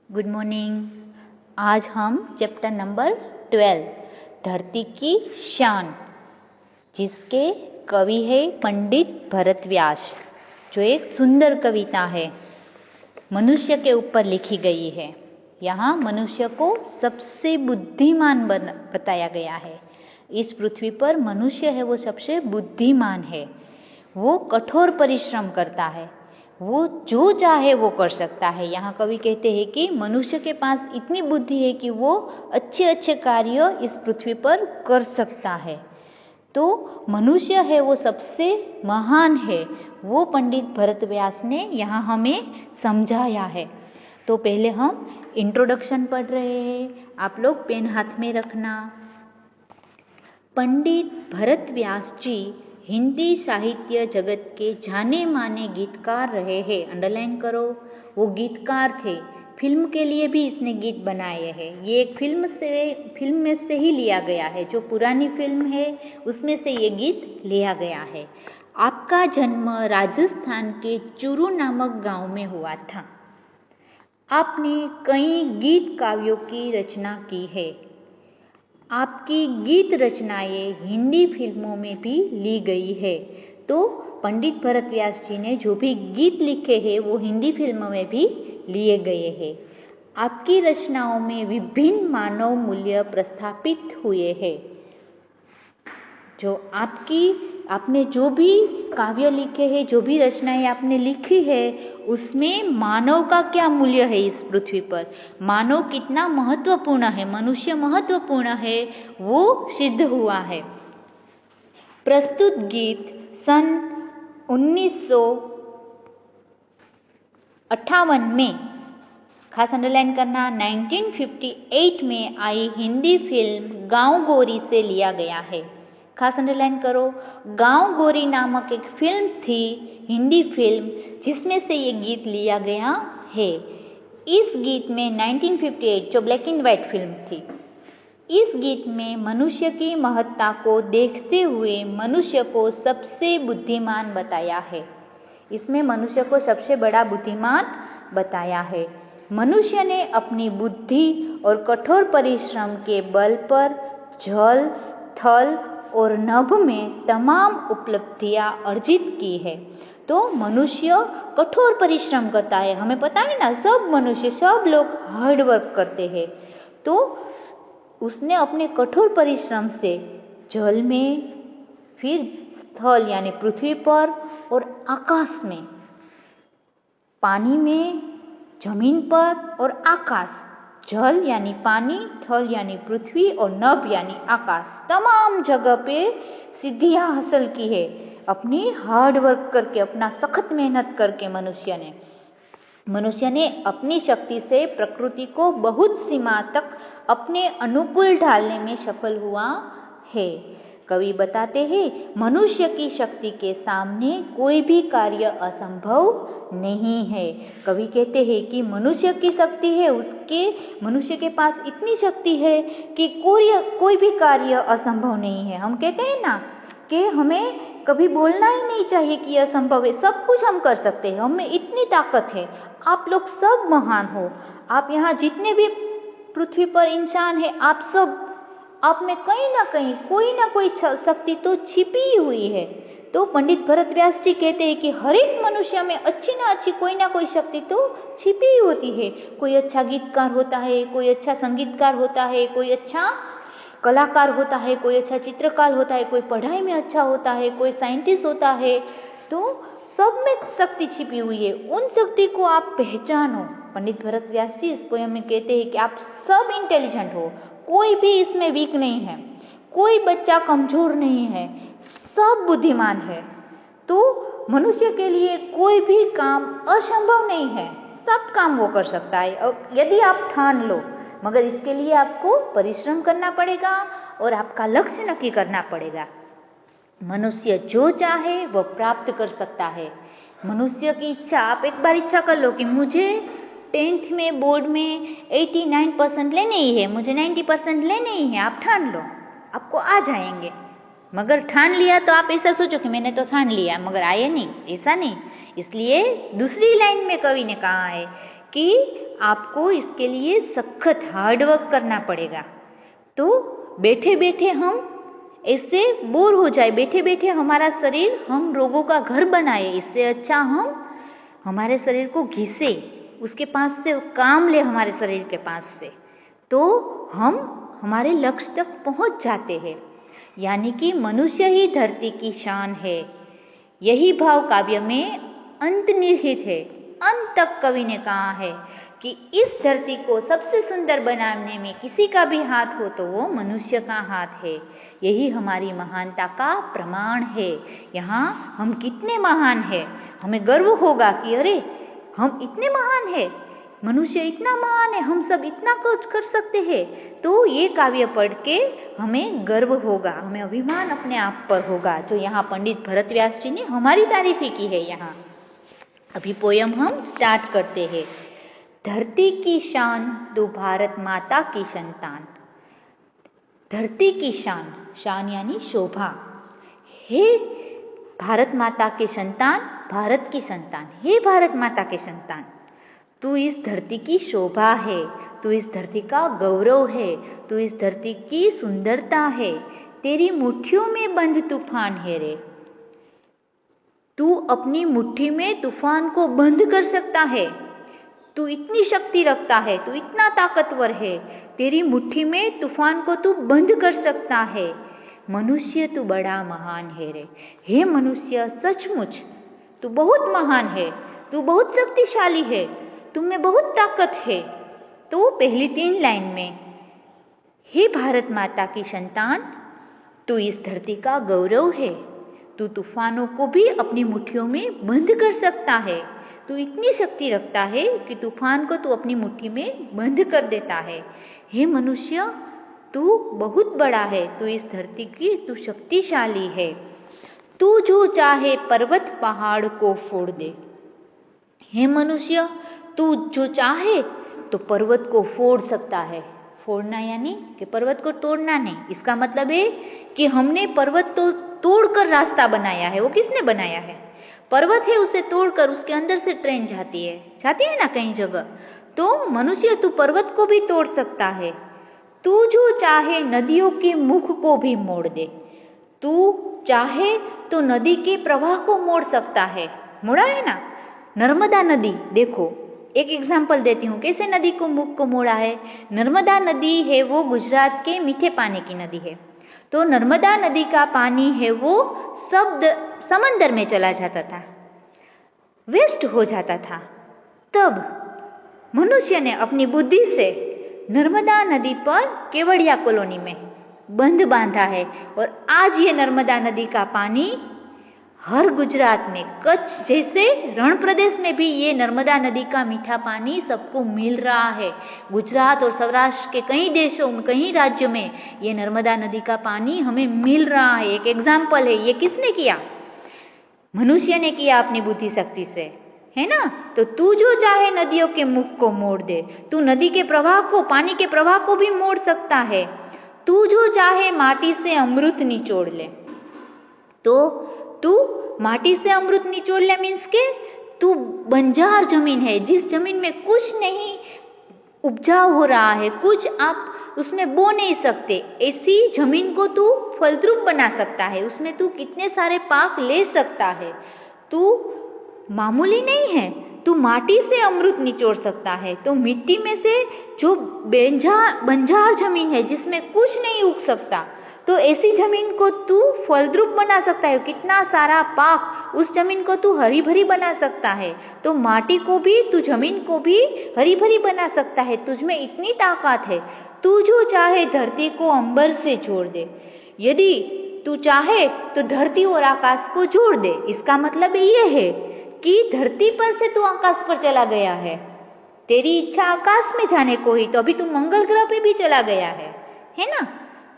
Good morning. आज हम chapter number 12 धरती की शान, जिसके कवि है पंडित भरत व्यास, जो एक सुंदर कविता है, मनुष्य के ऊपर लिखी गई है। यहाँ मनुष्य को सबसे बुद्धिमान बताया गया है। इस पृथ्वी पर मनुष्य है वो सबसे बुद्धिमान है। वो कठोर परिश्रम करता है, वो जो चाहे वो कर सकता है। यहाँ कवि कहते हैं कि मनुष्य के पास इतनी बुद्धि है कि वो अच्छे अच्छे कार्य इस पृथ्वी पर कर सकता है। तो मनुष्य है वो सबसे महान है, वो पंडित भरत व्यास ने यहाँ हमें समझाया है। तो पहले हम इंट्रोडक्शन पढ़ रहे हैं, आप लोग पेन हाथ में रखना। पंडित भरत व्यास जी हिंदी साहित्य जगत के जाने माने गीतकार रहे हैं। अंडरलाइन करो, वो गीतकार थे। फिल्म के लिए भी इसने गीत बनाए हैं। ये एक फिल्म में से ही लिया गया है, जो पुरानी फिल्म है उसमें से ये गीत लिया गया है। आपका जन्म राजस्थान के चूरू नामक गांव में हुआ था। आपने कई गीत काव्यों की रचना की है। आपकी गीत रचनाएं हिंदी फिल्मों में भी ली गई है। तो पंडित भरत व्यास जी ने जो भी गीत लिखे हैं वो हिंदी फिल्मों में भी लिए गए हैं। आपकी रचनाओं में विभिन्न मानव मूल्य प्रस्थापित हुए हैं। जो आपने जो भी काव्य लिखे हैं, जो भी रचनाएं आपने लिखी है, उसमें मानव का क्या मूल्य है इस पृथ्वी पर, मानव कितना महत्वपूर्ण है, मनुष्य महत्वपूर्ण है, वो सिद्ध हुआ है। प्रस्तुत गीत सन 1958 में, खास अंडरलाइन करना, 1958 में आई हिंदी फिल्म गांव गोरी से लिया गया है। खास अंडरलाइन करो, गांव गोरी नामक एक फिल्म थी, हिंदी फिल्म, जिसमें से ये गीत लिया गया है। इस गीत में 1958 जो ब्लैक एंड व्हाइट फिल्म थी, इस गीत में मनुष्य की महत्ता को देखते हुए मनुष्य को सबसे बुद्धिमान बताया है। इसमें मनुष्य को सबसे बड़ा बुद्धिमान बताया है। मनुष्य ने अपनी बुद्धि और कठोर परिश्रम के बल पर जल, थल और नभ में तमाम उपलब्धियां अर्जित की है। तो मनुष्य कठोर परिश्रम करता है। हमें पता है ना, सब मनुष्य, सब लोग हार्ड वर्क करते हैं। तो उसने अपने कठोर परिश्रम से जल में, फिर स्थल यानी पृथ्वी पर, और आकाश में, पानी में, जमीन पर और आकाश, जल यानी पानी, थल यानी पृथ्वी और नभ यानी आकाश, तमाम जगह पे सिद्धियां हासिल की है अपनी हार्ड वर्क करके, अपना सख्त मेहनत करके। मनुष्य ने अपनी शक्ति से प्रकृति को बहुत सीमा तक अपने अनुकूल ढालने में सफल हुआ है। कवि बताते हैं, मनुष्य की शक्ति के सामने कोई भी कार्य असंभव नहीं है। कवि कहते हैं कि मनुष्य की शक्ति है, मनुष्य के पास इतनी शक्ति है कि कोई भी कार्य असंभव नहीं है। हम कहते हैं ना कि हमें कभी बोलना ही नहीं चाहिए कि असंभव है, सब कुछ हम कर सकते हैं, हमें इतनी ताकत है। आप लोग सब महान हो। आप यहाँ जितने भी पृथ्वी पर इंसान है, आप में कहीं ना कहीं कोई ना कोई शक्ति तो छिपी हुई है। तो पंडित भरत व्यास जी कहते हैं कि हर एक मनुष्य में अच्छी ना अच्छी कोई ना कोई शक्ति तो छिपी होती है। कोई अच्छा गीतकार होता है, कोई अच्छा संगीतकार होता है, कोई अच्छा कलाकार होता है, कोई अच्छा चित्रकार होता है, कोई पढ़ाई में अच्छा होता है, कोई साइंटिस्ट होता है। तो सब में शक्ति छिपी हुई है, उन शक्ति को आप पहचानो। पंडित भरत व्यास जी इस पोयम में कहते हैं कि आप सब इंटेलिजेंट हो, कोई भी इसमें वीक नहीं है, कोई बच्चा कमजोर नहीं है, सब बुद्धिमान है। तो मनुष्य के लिए कोई भी काम असंभव नहीं है, सब काम वो कर सकता है, और यदि आप ठान लो। मगर इसके लिए आपको परिश्रम करना पड़ेगा और आपका लक्ष्य नक्की करना पड़ेगा। मनुष्य जो चाहे वो प्राप्त कर सकता है। मनुष्य की इच्छा, आप एक बार इच्छा कर लो कि मुझे 10th में बोर्ड में 89% लेने ही है, मुझे 90% लेने ही है, आप ठान लो, आपको आ जाएंगे। मगर ठान लिया तो आप ऐसा सोचो कि मैंने तो ठान लिया, मगर आए नहीं, ऐसा नहीं। इसलिए दूसरी लाइन में कवि ने कहा है कि आपको इसके लिए सख्त हार्डवर्क करना पड़ेगा। तो बैठे बैठे हम इससे बोर हो जाए, बैठे बैठे हमारा शरीर हम रोगों का घर बनाए, इससे अच्छा हम हमारे शरीर को घिसे, उसके पास से काम ले हमारे शरीर के पास से, तो हम हमारे लक्ष्य तक पहुंच जाते हैं। यानी कि मनुष्य ही धरती की शान है, यही भाव काव्य में अंतर्निहित है। अंत तक कवि ने कहा है कि इस धरती को सबसे सुंदर बनाने में किसी का भी हाथ हो तो वो मनुष्य का हाथ है। यही हमारी महानता का प्रमाण है। यहाँ हम कितने महान हैं, हमें गर्व होगा कि अरे हम इतने महान हैं, मनुष्य इतना महान है, हम सब इतना कुछ कर सकते हैं। तो ये काव्य पढ़ के हमें गर्व होगा, हमें अभिमान अपने आप पर होगा, जो यहाँ पंडित भरत व्यास जी ने हमारी तारीफ ही की है। यहाँ अभी पोयम हम स्टार्ट करते हैं। धरती की शान तू भारत माता की संतान। धरती की शान, शान यानी शोभा। हे भारत माता के संतान, भारत की संतान, हे भारत माता के संतान, तू इस धरती की शोभा है, तू इस धरती का गौरव है, तू इस धरती की सुंदरता है। तेरी मुट्ठियों में बंद तूफान है रे। तू अपनी मुट्ठी में तूफान को बंद कर सकता है। तू इतनी शक्ति रखता है, तू इतना ताकतवर है, तेरी मुट्ठी में तूफान को तू बंद कर सकता है। मनुष्य तू बड़ा महान है रे। हे मनुष्य, सचमुच तू बहुत महान है, तू बहुत शक्तिशाली है, तुम में बहुत ताकत है। तो पहली 3 लाइन में, हे भारत माता की संतान, तू इस धरती का गौरव है, तू तूफानों को भी अपनी मुट्ठियों में बंद कर सकता है। तू इतनी शक्ति रखता है कि तूफान को तू अपनी मुट्ठी में बंद कर देता है। हे मनुष्य, तू बहुत बड़ा है, तू इस धरती की तू शक्तिशाली है। तू जो चाहे पर्वत पहाड़ को फोड़ दे। हे मनुष्य, तू जो चाहे तो पर्वत को फोड़ सकता है। फोड़ना यानी कि पर्वत को तोड़ना नहीं। इसका मतलब है कि हमने पर्वत तो तोड़कर रास्ता बनाया है। वो किसने बनाया है? पर्वत है, उसे तोड़कर उसके अंदर से ट्रेन जाती है ना कई जगह। तो मनुष्य तू पर्वत को भी तोड़ सकता है। तू जो चाहे नदियों के मुख को भी मोड़ दे। तू चाहे तो नदी के प्रवाह को मोड़ सकता है। मोड़ा है ना नर्मदा नदी। देखो एक एग्जाम्पल देती हूँ कैसे नदी को मुख को मोड़ा है। नर्मदा नदी है वो गुजरात के मीठे पानी की नदी है। तो नर्मदा नदी का पानी है वो सब समंदर में चला जाता था, वेस्ट हो जाता था। तब मनुष्य ने अपनी बुद्धि से नर्मदा नदी पर केवड़िया कॉलोनी में बंध बांधा है और आज ये नर्मदा नदी का पानी हर गुजरात में, कच्छ जैसे रण प्रदेश में भी ये नर्मदा नदी का मीठा पानी सबको मिल रहा है। गुजरात और सौराष्ट्र के कई देशों में, कई राज्यों में ये नर्मदा नदी का पानी हमें मिल रहा है। एक एग्जाम्पल है। ये किसने किया? मनुष्य ने किया अपनी बुद्धि शक्ति से, है ना। तो तू जो चाहे नदियों के मुख को मोड़ दे। तू नदी के प्रवाह को, पानी के प्रवाह को भी मोड़ सकता है। तू जो चाहे माटी से अमृत निचोड़ ले। तो तू माटी से अमृत निचोड़ ले मीन्स के तू बंजार जमीन है, जिस जमीन में कुछ नहीं उपजाऊ हो रहा है, कुछ आप उसमें बो नहीं सकते, ऐसी जमीन को तू फलद्रुप बना सकता है। उसमें तू कितने सारे पाक ले सकता है। तू मामूली नहीं है, तू माटी से अमृत निचोड़ सकता है। तो मिट्टी में से जो बंजार जमीन है जिसमें कुछ नहीं उग सकता, तो ऐसी जमीन को तू फलद्रुप बना सकता है। कितना सारा पाक, उस जमीन को तू हरी भरी बना सकता है। तो माटी को भी, तू जमीन को भी हरी भरी बना सकता है। तुझमें इतनी ताकत है। तू जो चाहे धरती को अंबर से जोड़ दे। यदि तू चाहे तो धरती और आकाश को जोड़ दे। इसका मतलब ये है कि धरती पर से तू आकाश पर चला गया है। तेरी इच्छा आकाश में जाने को ही, तो अभी तू मंगल ग्रह पे भी चला गया है ना।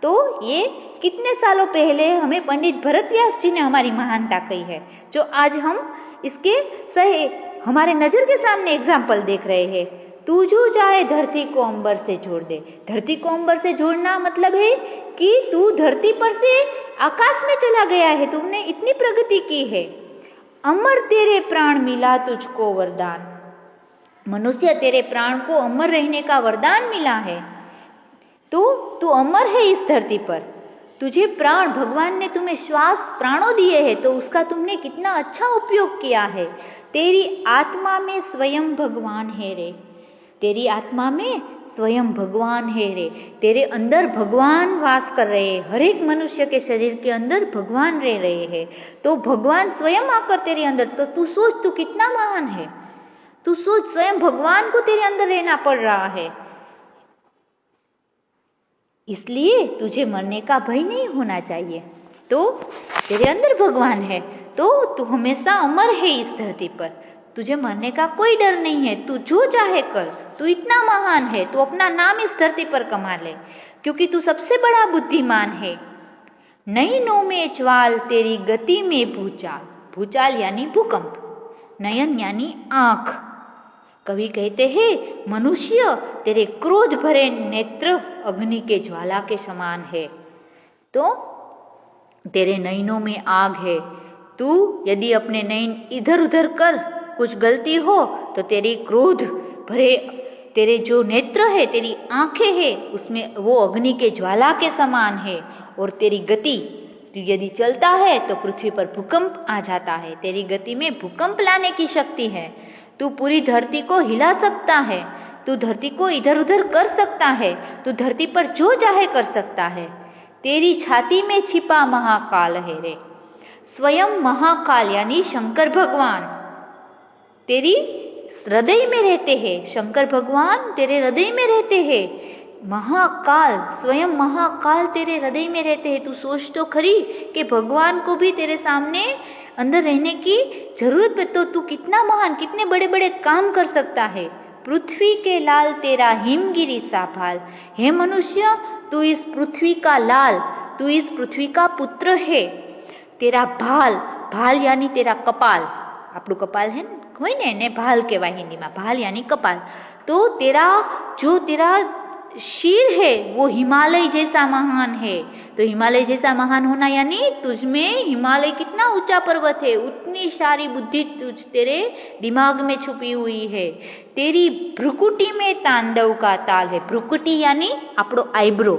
तो ये कितने सालों पहले हमें पंडित भरत व्यास जी ने हमारी महानता कही है, जो आज हम इसके सही हमारे नजर के सामने एग्जाम्पल देख रहे हैं। तू जो चाहे धरती को अंबर से जोड़ दे। धरती को अंबर से जोड़ना मतलब है कि तू धरती पर से आकाश में चला गया है, तुमने इतनी प्रगति की है। अमर तेरे प्राण मिला तुझको वरदान। मनुष्य, तेरे प्राण को अमर रहने का वरदान मिला है। तो तू अमर है इस धरती पर। तुझे प्राण, भगवान ने तुम्हें श्वास प्राणों दिए हैं, तो उसका तुमने कितना अच्छा उपयोग किया है। तेरी आत्मा में स्वयं भगवान है रे। तेरी आत्मा में स्वयं भगवान है रे। तेरे अंदर भगवान वास कर रहे हैं। हर एक मनुष्य के शरीर के अंदर भगवान रह रहे हैं। तो भगवान स्वयं आकर तेरे अंदर, तो तू सोच तू कितना महान है। तू सोच, स्वयं भगवान को तेरे अंदर रहना पड़ रहा है। इसलिए तुझे मरने का भय नहीं होना चाहिए। तो तेरे अंदर भगवान है, तो तू हमेशा अमर है इस धरती पर। तुझे मरने का कोई डर नहीं है। तू जो चाहे कर, तू इतना महान है। तू अपना नाम इस धरती पर कमा ले, क्योंकि तू सबसे बड़ा बुद्धिमान है। नयनों में ज्वाल, तेरी गति में भूचाल। भूचाल यानी भूकंप, नयन यानी आंख। कवि कहते हैं, मनुष्य तेरे क्रोध भरे नेत्र अग्नि के ज्वाला के समान है। तो तेरे नयनों में आग है। तू यदि अपने नयन इधर उधर कर, कुछ गलती हो, तो तेरी क्रोध भरे तेरे जो नेत्र है, तेरी आंखें है, उसमें वो अग्नि के ज्वाला के समान है। और तेरी गति, तू यदि चलता है तो पृथ्वी पर भूकंप आ जाता है। तेरी गति में भूकंप लाने की शक्ति है। तू पूरी धरती को हिला सकता है। तू धरती को इधर उधर कर सकता है। तू धरती पर जो चाहे कर सकता है। तेरी छाती में छिपा महाकाल है रे। स्वयं महाकाल यानी शंकर भगवान तेरी हृदय में रहते हैं। शंकर भगवान तेरे हृदय में रहते हैं। महाकाल, स्वयं महाकाल तेरे हृदय में रहते हैं। तू सोच तो खरी कि भगवान को भी तेरे सामने अंदर रहने की जरूरत है। तो तू कितना महान, कितने बड़े बड़े काम कर सकता है। पृथ्वी के लाल तेरा हिमगिरी सा भाल। हे मनुष्य, तू इस पृथ्वी का लाल, तू इस पृथ्वी का पुत्र है। तेरा भाल, भाल यानी तेरा कपाल, આપણું કપાલ है હોય ने भाल કહેવાય हिंदीમાં, भाल यानी कपाल। तो तेरा जो तेरा शीर है वो हिमालय जैसा महान है। तो हिमालय जैसा महान होना यानी तुझमें हिमालय कितना ऊंचा पर्वत है, उतनी सारी बुद्धि तुझ तेरे दिमाग में छुपी हुई है। तेरी भ्रुकुटी में तांडव का ताल है। भ्रुकुटी यानी આપણો આઈબ્રો,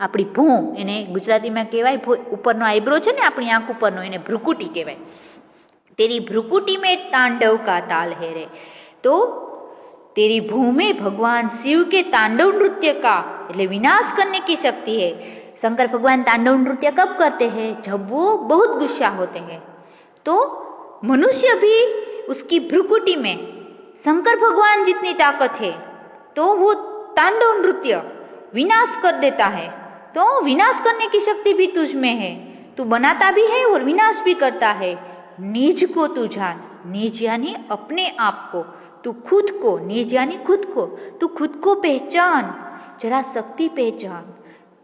આપણી ભૂ, એને ગુજરાતીમાં કહેવાય ઉપરનો આઈબ્રો છે ને આપણી આંખ ઉપરનો, એને ભ્રુકુટી કહેવાય। तेरी भ्रुकुटी में तांडव का ताल है रे। तो तेरी भू में भगवान शिव के तांडव नृत्य का, એટલે विनाश करने की शक्ति है। शंकर भगवान तांडव नृत्य कब करते हैं? जब वो बहुत गुस्सा होते हैं। तो मनुष्य भी उसकी भ्रुकुटी में शंकर भगवान जितनी ताकत है, तो वो तांडव नृत्य विनाश कर देता है। तो विनाश करने की शक्ति भी तुझ में है। तू बनाता भी है और विनाश भी करता है। निज को तू जान। निज यानी अपने आप को, तू खुद को, निज यानी खुद को, तू खुद को पहचान। जरा शक्ति पहचान,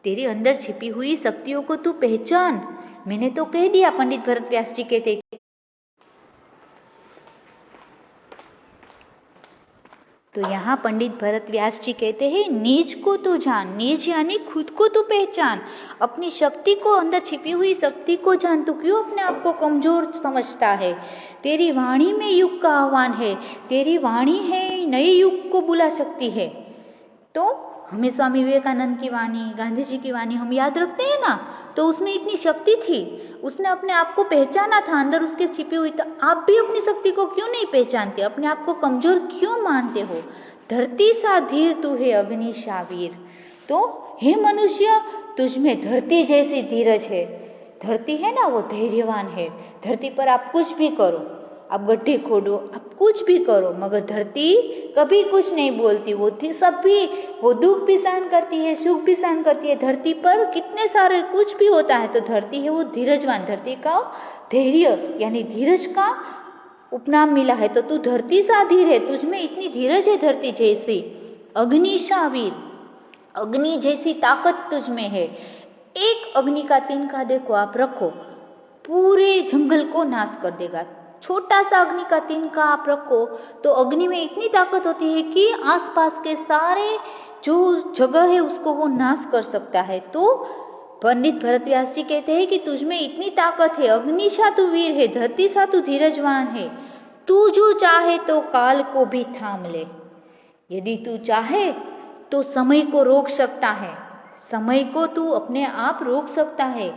तेरे अंदर छिपी हुई शक्तियों को तू पहचान। मैंने तो कह दिया, पंडित भरत व्यास जी कहते। तो यहाँ पंडित भरत व्यास जी कहते हैं, निज को तू जान। निज यानी खुद को तू पहचान, अपनी शक्ति को, अंदर छिपी हुई शक्ति को जान। तू क्यों अपने आप को कमजोर समझता है? तेरी वाणी में युग का आह्वान है। तेरी वाणी है, नए युग को बुला सकती है। तो हमें स्वामी विवेकानंद की वाणी, गांधी जी की वाणी हम याद रखते हैं ना, तो उसमें इतनी शक्ति थी। उसने अपने आप को पहचाना था, अंदर उसके छिपी हुई। तो आप भी अपनी शक्ति को क्यों नहीं पहचानते? अपने आप को कमजोर क्यों मानते हो? धरती सा धीर तू है, अग्नि सा वीर। तो हे मनुष्य, तुझ में धरती जैसी धीरज है। धरती है ना, वो धैर्यवान है। धरती पर आप कुछ भी करो, आप गड्ढे खोदो, आप कुछ भी करो, मगर धरती कभी कुछ नहीं बोलती। वो सब भी, वो दुख भी सहन करती है, सुख भी सहन करती है। धरती पर कितने सारे कुछ भी होता है, तो धरती है वो धीरजवान। धरती का धैर्य यानी धीरज का उपनाम मिला है। तो तू धरती सा धीर है, तुझमें इतनी धीरज है धरती जैसी। अग्नि सा वीर, अग्नि जैसी ताकत तुझमें है। एक अग्नि का तिनका देखो आप रखो, पूरे जंगल को नाश कर देगा। छोटा सा अग्नि का तिनका आप रखो, तो अग्नि में इतनी ताकत होती है कि आसपास के सारे जो जगह है उसको वो नाश कर सकता है। तो पंडित भरत व्यास जी कहते हैं कि तुझमें इतनी ताकत है, अग्नि सा तू वीर है, धरती सा तू धीरजवान है। तू जो चाहे तो काल को भी थाम ले। यदि तू चाहे तो समय को रोक सकता है, समय को तू अपने आप रोक सकता है।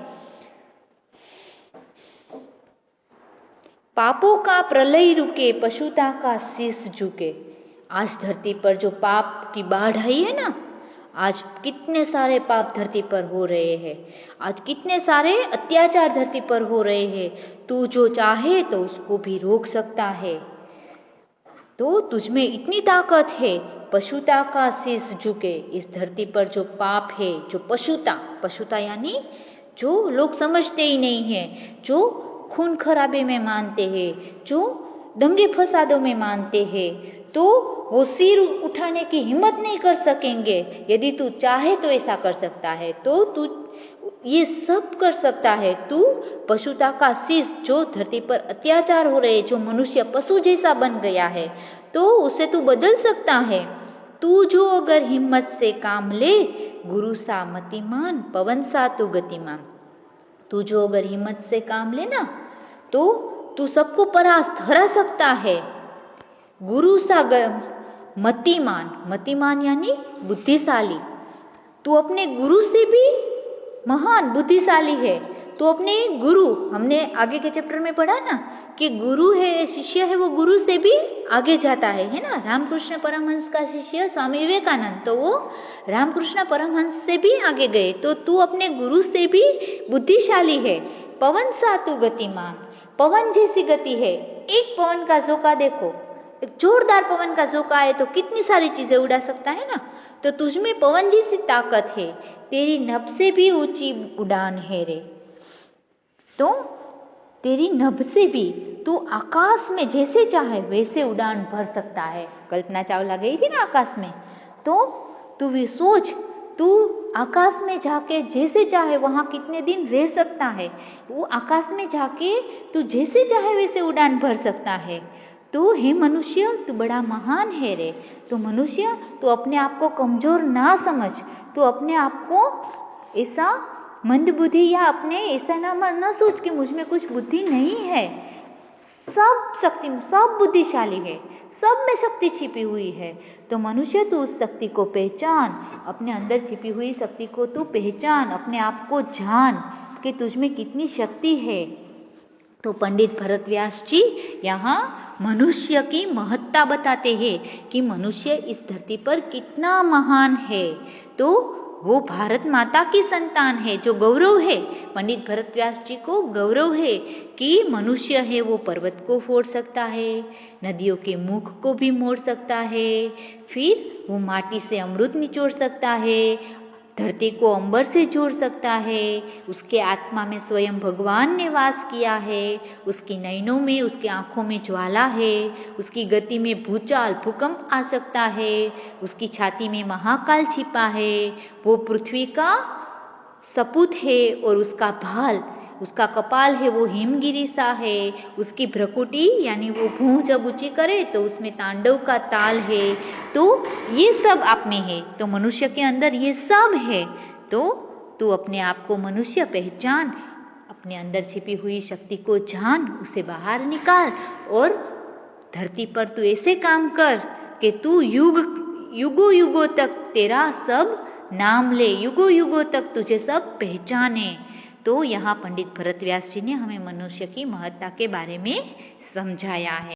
पापों का प्रलय रुके, पशुता का शीश झुके। आज धरती पर जो पाप की बाढ़ आई है ना, आज कितने सारे पाप धरती पर हो रहे हैं, आज कितने सारे अत्याचार धरती पर हो रहे हैं। तू जो चाहे तो उसको भी रोक सकता है। तो तुझमें इतनी ताकत है, पशुता का शीश झुके। इस धरती पर जो पाप है, जो पशुता यानी जो लोग समझते ही नहीं है, जो खून खराबे में मानते हैं, जो दंगे फसादों में मानते हैं, तो वो सिर उठाने की हिम्मत नहीं कर सकेंगे। यदि तू चाहे तो ऐसा कर सकता है, तो तू ये सब कर सकता है। तू पशुता का शीश, जो धरती पर अत्याचार हो रहे, जो मनुष्य पशु जैसा बन गया है, तो उसे तू बदल सकता है। तू जो अगर हिम्मत से काम ले, गुरु सा मतिमान, पवन सा तू गतिमान। तू जो अगर हिम्मत से काम ले ना, तो तू सबको परास्त हरा सकता है। गुरु सा मतिमान यानी बुद्धिशाली। तू अपने गुरु से भी महान बुद्धिशाली है। तो अपने गुरु, हमने आगे के चैप्टर में पढ़ा ना कि गुरु है, शिष्य है, वो गुरु से भी आगे जाता है ना। रामकृष्ण परमहंस का शिष्य स्वामी विवेकानंद, तो वो रामकृष्ण परमहंस से भी आगे गए। तो तू अपने गुरु से भी बुद्धिशाली है। पवन सा तू गतिमान, पवन जैसी गति है। एक पवन का झोंका देखो, एक जोरदार पवन का झोंका है तो कितनी सारी चीजें उड़ा सकता है ना। तो तुझमें पवन जैसी ताकत है, तेरी नभ से भी ऊंची उड़ान है रे। तो तेरी नभ से भी तू आकाश में जैसे चाहे वैसे उड़ान भर सकता है। कल्पना चावला गई थी ना आकाश में, तो तू भी सोच, तू आकाश में जाके जैसे चाहे वहां कितने दिन रह सकता है। वो आकाश में जाके तू जैसे चाहे वैसे उड़ान भर सकता है। तो हे मनुष्य, तू बड़ा महान है रे। तो मनुष्य, तू अपने आप को कमजोर ना समझ, तू अपने आप को ऐसा मंद बुद्धि या अपने ऐसा ना सोच कि मुझ में कुछ बुद्धि नहीं है। सब बुद्धिशाली है, सब में शक्ति छिपी हुई है। तो मनुष्य, तू उस शक्ति को पहचान, अपने अंदर छिपी हुई शक्ति को तू पहचान, अपने आप को जान कि तुझ में कितनी शक्ति है। तो पंडित भरत व्यास जी यहाँ मनुष्य की महत्ता बताते हैं कि मनुष्य इस धरती पर कितना महान है। तो वो भारत माता की संतान है, जो गौरव है। पंडित भरत व्यास जी को गौरव है कि मनुष्य है वो पर्वत को फोड़ सकता है, नदियों के मुख को भी मोड़ सकता है, फिर वो माटी से अमृत निचोड़ सकता है, धरती को अंबर से जोड़ सकता है। उसके आत्मा में स्वयं भगवान ने वास किया है। उसकी नयनों में, उसकी आंखों में ज्वाला है। उसकी गति में भूचाल, भूकंप आ सकता है। उसकी छाती में महाकाल छिपा है। वो पृथ्वी का सपूत है और उसका भाल, उसका कपाल है वो हिमगिरी सा है। उसकी भ्रकुटी यानी वो भूं जब ऊंची करे तो उसमें तांडव का ताल है। तो ये सब आप में है, तो मनुष्य के अंदर ये सब है। तो तू अपने आप को मनुष्य पहचान, अपने अंदर छिपी हुई शक्ति को जान, उसे बाहर निकाल और धरती पर तू ऐसे काम कर कि तू युगों युगों तक तेरा सब नाम ले, युगों युगों तक तुझे सब पहचाने। तो यहाँ पंडित भरत व्यास जी ने हमें मनुष्य की महत्ता के बारे में समझाया है।